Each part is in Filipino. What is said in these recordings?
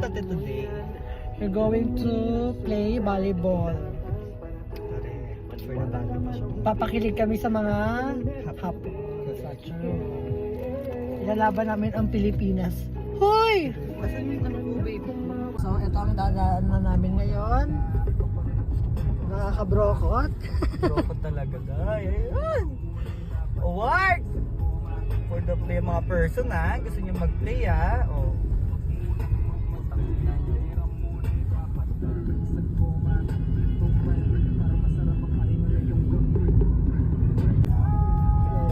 pupunta tayo today? We're going to play volleyball. For the volleyball. Papakilig kami sa mga hap. Ilalaban namin ang Pilipinas. Hoy! Asan yung ano mo, babe? So, ito ang dadaanan namin ngayon. Nakakabrokot. Brokot talaga, guys. Ayan! Award! For the play mga person, ha? Gusto nyo mag-play, ha? Oh.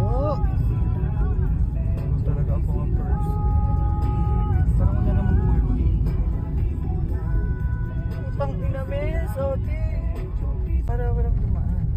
Oo. Talaga ako ang person. Parang wala namang working. Utang inamis, okay. Para walang dumaan.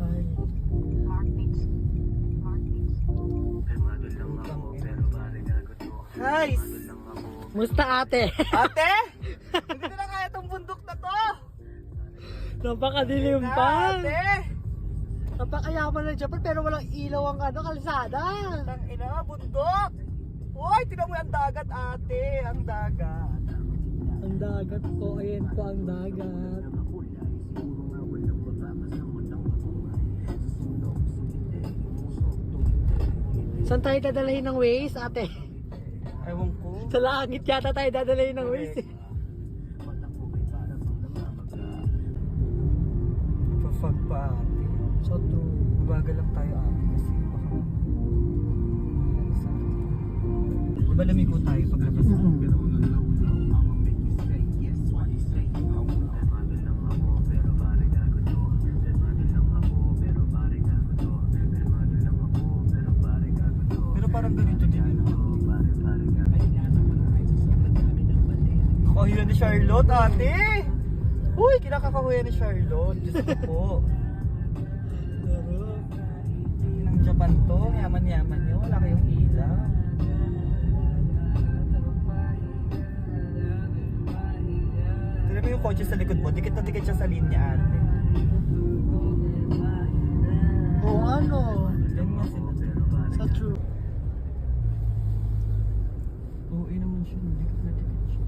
Ay. Guys! Musta ate? Ate! Hindi ko na kaya tong bundok na to! Napakadilim Na, pa. ate! Napakayaman ng Japan pero walang ilaw ang kalsada. Tang ina, bundok! Uy, tignan mo yung dagat, ate! Ang dagat. Ang dagat po, ayan po ang dagat. Saan tayo dadalhin ng Waze, ate? Ewan ko. Sa langit yata tayo dadalhin ng Waze. Papag pa, ate. So true. Mabagal lang tayo, ate. Kasi baka mangyari sa atin. Diba lamigo tayo paglabas sa Pero parang ganito din yun. Kakahuyan ni Charlotte, ate! Uy, kinakakahuyan ni Charlotte. Diyos ko po. Ng Japan to, yaman-yaman nyo. Wala kayong ilaw. Tignan mo yung kotse sa likod mo. Dikit na dikit siya sa linya, ate. Oo, ano? Diyan nga sila. So true. Oo, naman siya. Dikit na dikit siya.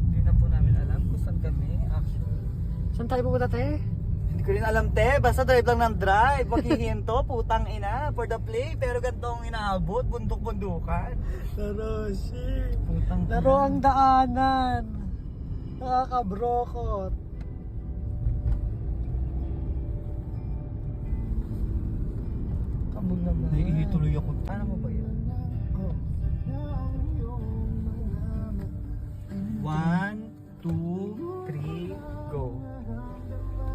Hindi na po namin alam kung saan kami. Actually. Saan tayo pupunta, te? Hindi ko rin alam, te. Basta drive lang ng drive. Maghihinto, putang ina. For the play. Pero ganito ang inaabot. Bundok-bundukan. Laro, shit. Putang Laro ang daanan. Nakakabrokot. Kabog naman. Naiihituloy ako. Ano mo ba yun? Oh. 1, 2, 3, go.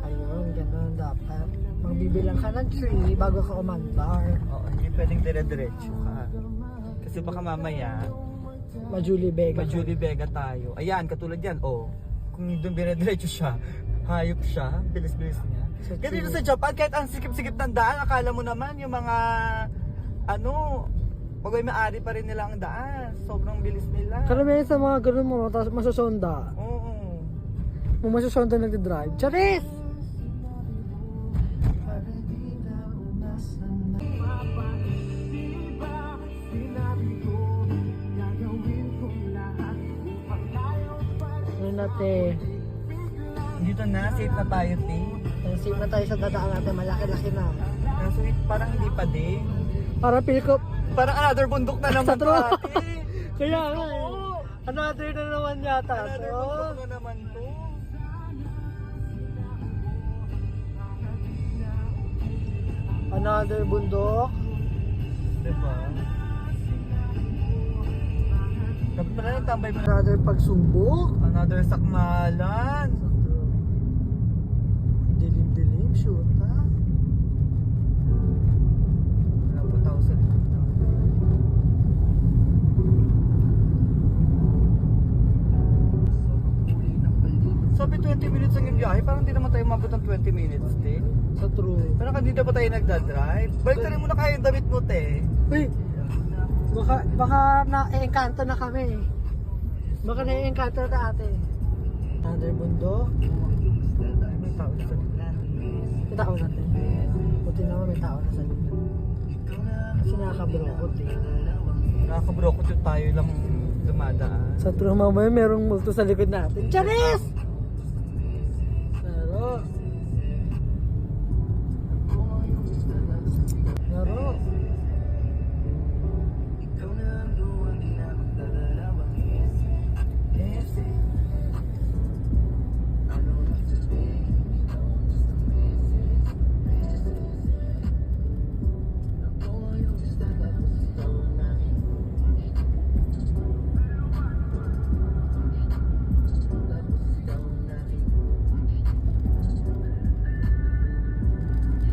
Ayun, ganun dapat. Magbibilang ka ng 3 bago ka umandar. Oo, hindi pwedeng dire-diretso ka. Kasi baka mamaya, Majuli Vega. Julie Vega tayo. Ayan, katulad yan. Oh, kung doon dire-diretso siya, hayop siya, bilis-bilis niya. Kasi dito sa Japan, kahit ang sikip-sikip ng daan, akala mo naman yung mga, pag may maari pa rin nila ang daan. Sobrang bilis nila. Karamihan sa mga ganun mo, tapos masusonda. Oo. Mamasasyon doon nagdadrive. Charis! Ano natin? Dito na, safe na tayo, te. Safe na tayo sa dadaan natin. Malaki-laki na. Kaso parang hindi pa din. Para feel ko, Parang another bundok na naman Sa to, true. ate. kaya nga eh. Another na naman yata. Another to. bundok na naman to. Another bundok. Diba? Dapat pala yung tambay mo. Another pagsubok. Another sakmalan. Dilim-dilim, shoot ha. Wala po tao sa likod na. Sabi 20 minutes ang yung biyahe, parang hindi naman tayo mabot ng 20 minutes, te. Sa true. Pero kanina pa tayo nagdadrive. Balik na rin mo na kaya yung damit mo, te. Uy, baka na-engkanto na kami. Baka na-engkanto na ate. Another bundok. May tao sa likod. May tao natin. Buti naman may tao na sa likod. Kasi nakakabrokot eh. Nakakabrokot yung tayo lang dumadaan. Sa true mamaya merong multo sa likod natin. Charis! Laro. Laro. Yes.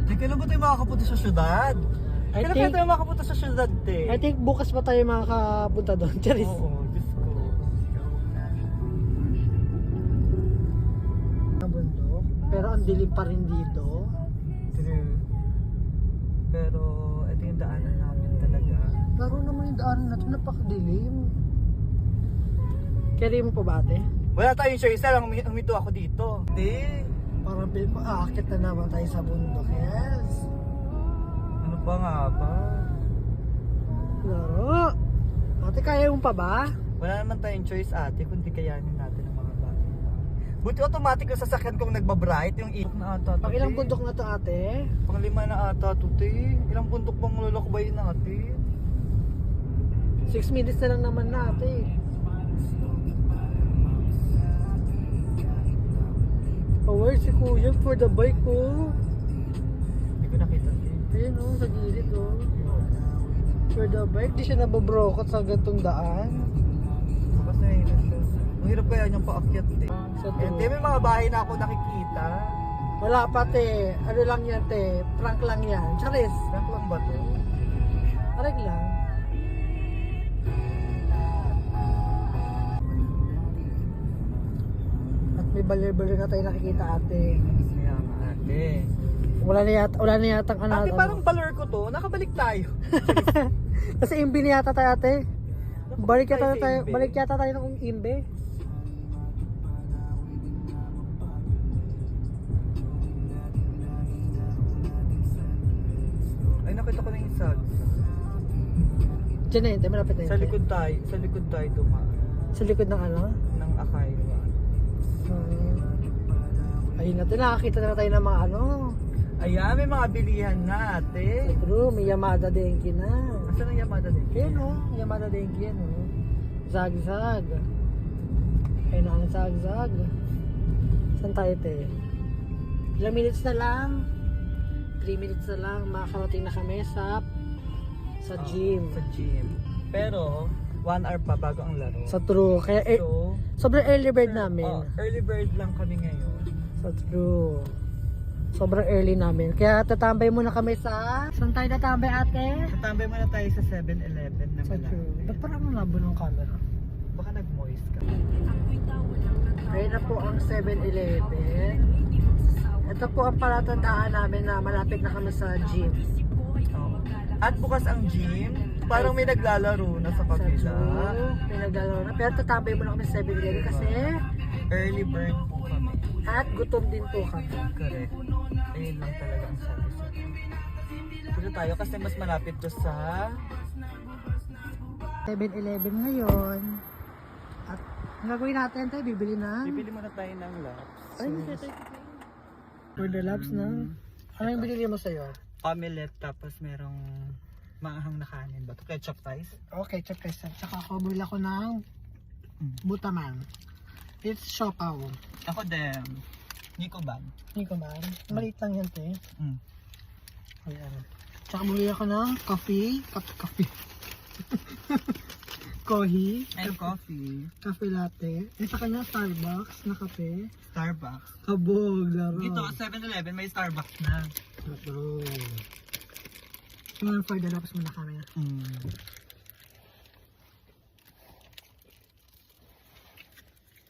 Di kailan ba tayo makakapunta sa syudad? I Kailan think- ba tayo makapunta sa syudad, te? I think bukas pa tayo makakapunta doon. Charis. Oo, Diyos ko. Ang bundok. Pero ang dilim pa rin dito. True. Pero, ito yung daanan namin talaga. Laro naman yung daanan natin. Napakadilim. Carry mo pa ba ate? Wala tayong choice, lang humito ako dito. Te, Parang feel ko aakit na naman tayo sa bundok. Yes. ano pa nga ba? Laro. Ate, kaya mo pa ba? Wala naman tayong choice, ate, kundi kayanin natin ang mga bagay. Buti automatic yung sasakyan kong nagbabright, yung ilok na ata. Pag ilang bundok na to ate? Pang 5 na ata to, te. Ilang bundok bang lulokbayin natin? 6 minutes na lang naman na ate. Oh, where's si kuya for the bike ko? Hindi ko nakita, te. Ayun oh, sa gilid oh. For the bike, di siya nababrokot sa gantong daan. Tapos nahihirap siya. Ang hirap kaya niyang paakyat, te. Sa Eh, te, may mga bahay na ako nakikita. Wala pa te. Ano lang yan te? Prank lang yan. Charis. Rank lang ba to? Arag lang. At may balir-balir na tayo nakikita ate. Kaya nga, ate. Wala na yata ang Ate, parang balor ko to. Nakabalik tayo. Kasi imbi na yata tayo ate. Balik yata Tayo sa tayo, imbe. balik yata tayo ng imbe. Ay, nakita ko na yung sags. Diyan na yun, te, malapit na yun. Sa te. likod tayo dumaan. Sa likod ng ano? Ng Akaiwa. Ayun natin, nakakita na tayo ng mga ano. Ayan, may mga bilihan na, ate. Bro, may Yamada Denki na. Asan ang Yamada din? Yan o, Yamada Denki yan o. Zag-zag. Ayun na ang zag-zag. Saan tayo te? Ilang minutes na lang? 3 minutes na lang, makakarating na kami sa gym. Sa gym. Pero, 1 hour pa bago ang laro. Sa true. Kaya So, sobrang early bird namin. early bird lang kami ngayon. Sa true. Sobrang early namin. Kaya tatambay muna kami sa... Saan tayo tatambay ate? Tatambay muna tayo sa 7-Eleven na Sa true. Ba't parang labo ng camera? Baka nag-moist ka. Ayun na po ang 7-Eleven. Ito po ang palatandaan namin na malapit na kami sa gym. Oo. At bukas ang gym, parang may naglalaro na sa Sa kabila. true. May naglalaro na. Pero tatambay muna kami sa 7-Eleven kasi Early bird po kami. At gutom din po kami. Correct. Ayun lang talaga ang sabi sa dito tayo kasi mas malapit to sa 7-Eleven ngayon. At ang gagawin natin tayo, bibili na. bibili muna tayo ng laps. Ay, hindi tayo. For the laps na. Ano yung binili mo sa'yo? Omelette tapos merong maanghang na kanin ba? To ketchup fries? Okay, check guys. Tsaka ako, bumili ako ng butaman. It's siopaw. Ako din. Nico Bag. Hindi ko man. Maliit lang yan, te. Mm. Ayan. Tsaka bumili ako ng coffee. Coffee. Kohi. And coffee. Cafe latte. At saka na Starbucks na kape. Starbucks. Kabog, laro. Dito, 7-Eleven may Starbucks na. Laro. Ngayon for the laps muna kami. Mm.